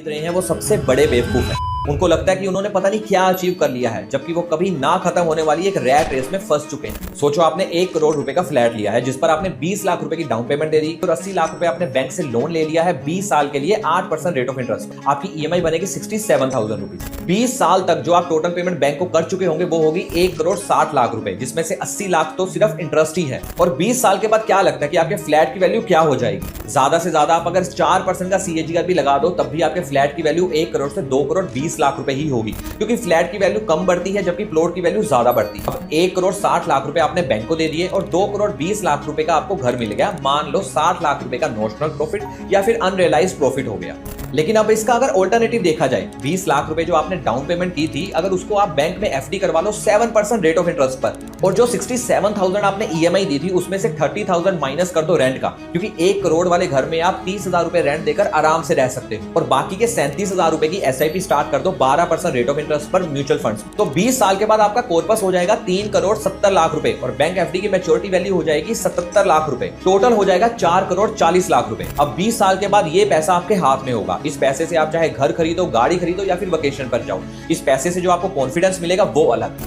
रहे हैं वो सबसे बड़े बेवकूफ हैं। उनको लगता है कि उन्होंने पता नहीं क्या अचीव कर लिया है, जबकि वो कभी ना खत्म होने वाली एक रैट रेस में फंस चुके हैं। सोचो आपने 1 करोड़ रुपए का फ्लैट लिया है जिस पर आपने 20 लाख रुपए की डाउन पेमेंट दे दी और 80 लाख रुपए आपने बैंक से लोन ले लिया है 20 साल के लिए 8% रेट ऑफ इंटरेस्ट। आपकी ईएमआई बनेगी 67,000 रुपीज। 20 साल तक जो आप टोटल पेमेंट बैंक को कर चुके होंगे वो होगी 1 करोड़ 60 लाख रुपए, जिसमें से 80 लाख तो सिर्फ इंटरेस्ट ही है। और 20 साल के बाद क्या लगता है कि आपके फ्लैट की वैल्यू क्या हो जाएगी? ज्यादा से ज्यादा आप अगर 4% का सीएजीआर भी लगा दो तब भी आपके फ्लैट की वैल्यू 1 करोड़ से 2 करोड़ 20 लाख रुपए ही होगी, क्योंकि फ्लैट की वैल्यू कम बढ़ती है जबकि प्लॉट की वैल्यू ज्यादा बढ़ती है। अब 1 करोड़ 60 लाख रुपए आपने बैंक को दे दिए और 2 करोड़ 20 लाख रुपए का आपको घर मिल गया। मान लो 60 लाख रुपए का नोशनल प्रॉफिट या फिर अनरियलाइज्ड प्रॉफिट हो गया। लेकिन अब इसका अगर ऑल्टरनेटिव देखा जाए, 20 लाख रुपए जो आपने डाउन पेमेंट की थी, अगर उसको आप बैंक में एफडी करवा लो 7% रेट ऑफ इंटरेस्ट पर, और जो 67,000 आपने ईएमआई दी थी उसमें से 30,000 माइनस कर दो रेंट का, क्योंकि 1 करोड़ वाले घर में आप 30,000 रुपए रेंट देकर आराम से रह सकते हो, और बाकी के 37,000 रुपए की एसआईपी स्टार्ट कर दो 12% रेट ऑफ इंटरेस्ट पर म्यूचुअल फंड्स। तो 20 साल के बाद आपका कॉर्पस हो जाएगा 3 करोड़ 70 लाख रुपए और बैंक एफडी की मैच्योरिटी वैल्यू हो जाएगी 77 लाख रुपए। टोटल हो जाएगा 4 करोड़ 40 लाख रुपए। अब 20 साल के बाद ये पैसा आपके हाथ में होगा। इस पैसे से आप चाहे घर खरीदो, गाड़ी खरीदो या फिर वेकेशन पर जाओ। इस पैसे से जो आपको कॉन्फिडेंस मिलेगा वो अलग।